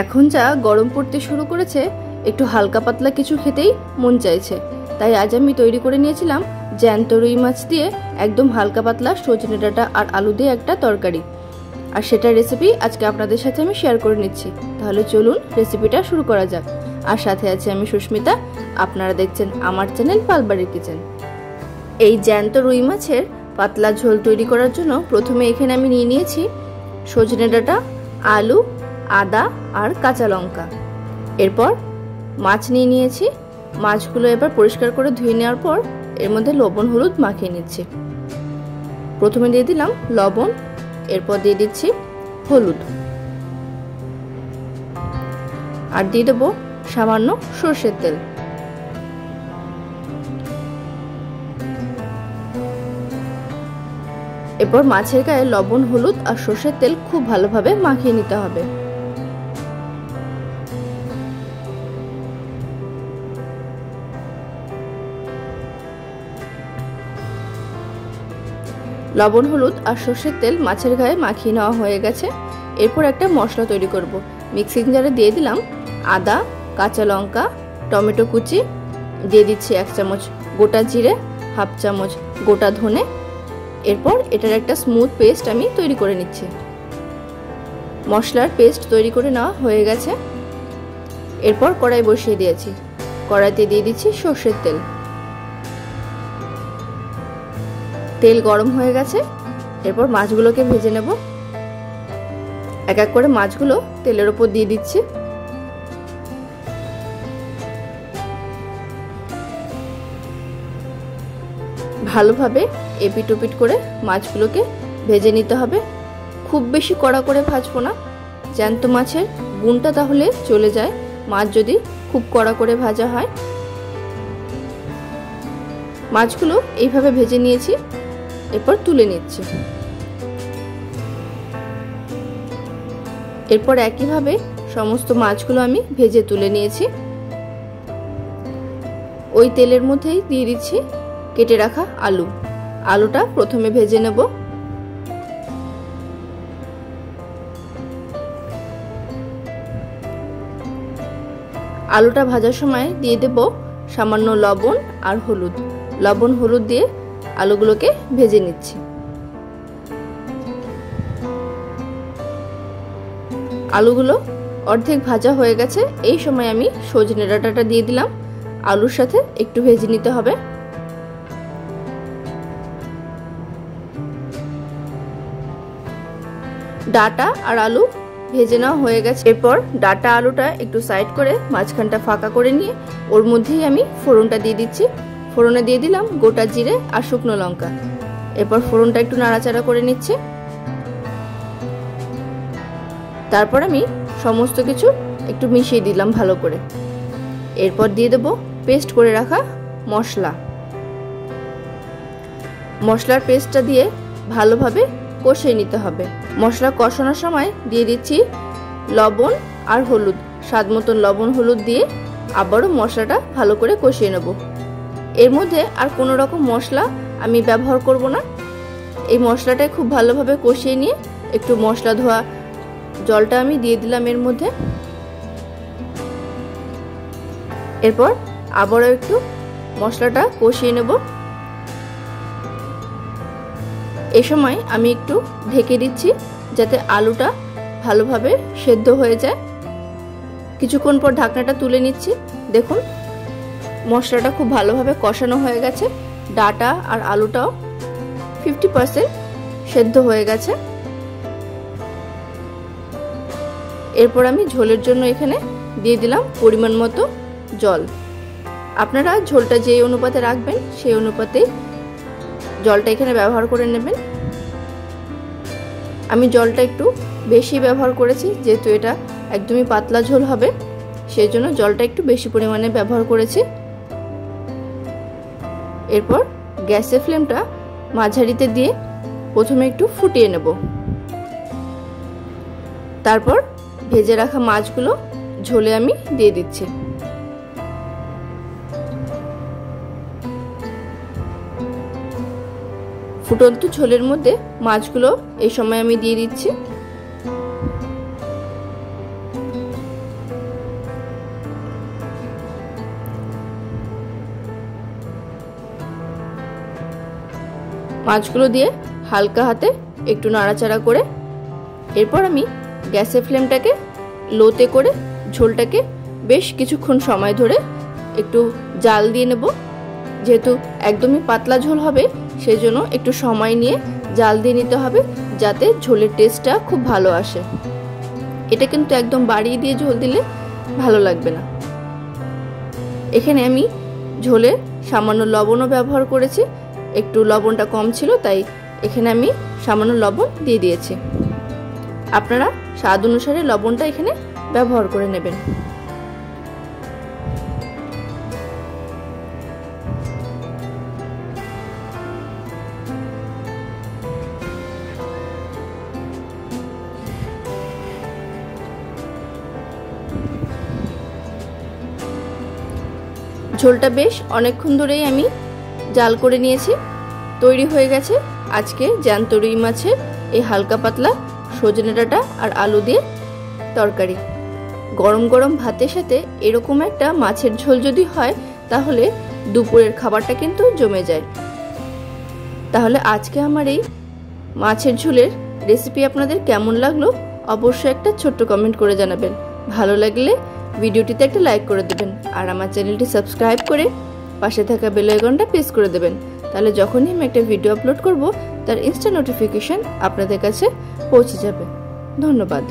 এখন যা গরম পড়তে শুরু করেছে, একটু হালকা পাতলা কিছু খেতেই মন চাইছে। তাই আজ আমি তৈরি করে নিয়েছিলাম জ্যান্ত রুই মাছ দিয়ে একদম হালকা পাতলা সজনে ডাঁটা আর আলু দিয়ে একটা তরকারি। আর সেটার রেসিপি আজকে আপনাদের সাথে আমি শেয়ার করে নিচ্ছি। তাহলে চলুন রেসিপিটা শুরু করা যাক। আর সাথে আছে আমি সুস্মিতা, আপনারা দেখছেন আমার চ্যানেল পালবাড়ির কিচেন। এই জ্যান্ত রুই মাছের পাতলা ঝোল তৈরি করার জন্য প্রথমে এখানে আমি নিয়ে নিয়েছি সজনে ডাঁটা, আলু, আদা আর কাঁচা লঙ্কা। এরপর মাছ নিয়ে নিয়েছি। মাছগুলো এবার পরিষ্কার করে ধুয়ে নেওয়ার পর এর মধ্যে লবণ হলুদ মাখিয়ে নিচ্ছি। প্রথমে দিয়ে দিলাম লবণ, এরপর দিয়ে দিচ্ছি হলুদ আর দিয়ে দেবো সামান্য সর্ষের তেল। এরপর মাছের গায়ে লবণ হলুদ আর সর্ষের তেল খুব ভালোভাবে মাখিয়ে নিতে হবে। লবণ হলুদ আর সর্ষের তেল মাছের গায়ে মাখিয়ে নেওয়া হয়ে গেছে। এরপর একটা মশলা তৈরি করব। মিক্সিং জারে দিয়ে দিলাম আদা, কাঁচা লঙ্কা, টমেটো কুচি, দিয়ে দিচ্ছি 1 চামচ গোটা জিরে, হাফ চামচ গোটা ধনে। এরপর এটার একটা স্মুথ পেস্ট আমি তৈরি করে নিচ্ছি। মশলার পেস্ট তৈরি করে নেওয়া হয়ে গেছে। এরপর কড়াই বসিয়ে দিয়েছি। কড়াইতে দিয়ে দিচ্ছি সর্ষের তেল। তেল গরম হয়ে গেছে। এরপর মাছগুলোকে ভেজে নেব। এক এক করে মাছগুলো তেলের উপর দিয়ে দিচ্ছি। ভালোভাবে এপিট ওপিট করে মাছগুলোকে ভেজে নিতে হবে। খুব বেশি কড়া করে ভাজবো না, জ্যান্ত মাছের গুণটা তাহলে চলে যায় মাছ যদি খুব কড়া করে ভাজা হয়। মাছগুলো এইভাবে ভেজে নিয়েছি। এরপর তুলে নিচ্ছি। এরপর একইভাবে সমস্ত মাছগুলো আমি ভেজে তুলে নিয়েছি। ওই তেলের মধ্যেই দিয়ে দিচ্ছি কেটে রাখা আলু। আলুটা প্রথমে ভেজে নেব। আলুটা ভাজার সময় দিয়ে দেব সামান্য লবণ আর হলুদ। লবণ হলুদ দিয়ে আলুগুলোকে ভেজে নিচ্ছি। আলুগুলো অর্ধেক ভাজা হয়ে গেছে। এই সময় আমি সজনে ডাঁটাটা দিয়ে দিলাম। আলুর সাথে একটু ভেজে নিতে হবে। ডাঁটা আর আলু ভেজে নেওয়া হয়ে গেছে। এরপর ডাঁটা আলুটা একটু সাইড করে মাঝখানটা ফাঁকা করে নিয়ে ওর মধ্যেই আমি ফোড়নটা দিয়ে দিচ্ছি। ফোড়নে দিয়ে দিলাম গোটা জিরে আর শুকনো লঙ্কা। এরপর ফোড়নটা একটু নাড়াচাড়া করে নিচ্ছি। তারপর আমি সমস্ত কিছু একটু মিশিয়ে দিলাম ভালো করে। এরপর দিয়ে দেব পেস্ট করে রাখা মশলা। মশলার পেস্টটা দিয়ে ভালোভাবে কষিয়ে নিতে হবে। মশলা কষানোর সময় দিয়ে দিচ্ছি লবণ আর হলুদ। স্বাদ মতন লবণ হলুদ দিয়ে আবারও মশলাটা ভালো করে কষিয়ে নেব। এর মধ্যে আর কোনো রকম মশলা আমি ব্যবহার করব না। এই মশলাটাই খুব ভালোভাবে কষিয়ে নিয়ে একটু মশলা ধোয়া জলটা আমি দিয়ে দিলাম এর মধ্যে। এরপর আবারও একটু মশলাটা কষিয়ে নেব। এই সময় আমি একটু ঢেকে দিচ্ছি যাতে আলুটা ভালোভাবে সেদ্ধ হয়ে যায়। কিছুক্ষণ পর ঢাকনাটা তুলে নিচ্ছি। দেখুন মশলাটা খুব ভালোভাবে কষানো হয়ে গেছে। ডাঁটা আর আলুটাও 50% সেদ্ধ হয়ে গেছে। এরপর আমি ঝোলের জন্য এখানে দিয়ে দিলাম পরিমাণ মতো জল। আপনারা ঝোলটা যে অনুপাতে রাখবেন সেই অনুপাতেই জলটা এখানে ব্যবহার করে নেবেন। আমি জলটা একটু বেশি ব্যবহার করেছি, যেহেতু এটা একদমই পাতলা ঝোল হবে, সেই জন্য জলটা একটু বেশি পরিমাণে ব্যবহার করেছি। এরপর গ্যাসের ফ্লেমটা মাঝারিতে দিয়ে প্রথমে একটু ফুটিয়ে নেব। তারপর ভেজে রাখা মাছগুলো ঝোলে আমি দিয়ে দিচ্ছি। ফুটন্ত ঝোলের মধ্যে মাছগুলো এই সময় আমি দিয়ে দিচ্ছি। মাছগুলো দিয়ে হালকা হাতে একটু নাড়াচাড়া করে এরপর আমি গ্যাসের ফ্লেমটাকে লোতে করে ঝোলটাকে বেশ কিছুক্ষণ সময় ধরে একটু জাল দিয়ে নেব। যেহেতু একদমই পাতলা ঝোল হবে সেই জন্য একটু সময় নিয়ে জাল দিয়ে নিতে হবে, যাতে ঝোলের টেস্টটা খুব ভালো আসে। এটা কিন্তু একদম বাড়িয়ে দিয়ে ঝোল দিলে ভালো লাগবে না। এখানে আমি ঝোলে সামান্য লবণও ব্যবহার করেছি, একটু লবণটা কম ছিল তাই এখানে আমি সামান্য লবণ দিয়ে দিয়েছি। আপনারা স্বাদ অনুসারে লবণটা এখানে ব্যবহার করে নেবেন। ঝোলটা বেশ অনেকক্ষণ ধরেই আমি জাল করে নিয়েছি। তৈরি হয়ে গেছে আজকে জ্যান্ত রুই মাছের এই হালকা পাতলা সজনে ডাঁটা আর আলু দিয়ে তরকারি। গরম গরম ভাতের সাথে এরকম একটা মাছের ঝোল যদি হয় তাহলে দুপুরের খাবারটা কিন্তু জমে যায়। তাহলে আজকে আমার এই মাছের ঝোলের রেসিপি আপনাদের কেমন লাগলো অবশ্যই একটা ছোট্ট কমেন্ট করে জানাবেন। ভালো লাগলে ভিডিওটিতে একটা লাইক করে দেবেন আর আমার চ্যানেলটি সাবস্ক্রাইব করে পাশে থাকা বেল আইকনটা প্রেস করে দেবেন। তাহলে যখনই আমি একটা ভিডিও আপলোড করব তার ইনস্ট্যান্ট নোটিফিকেশন আপনাদের কাছে পৌঁছে যাবে। ধন্যবাদ।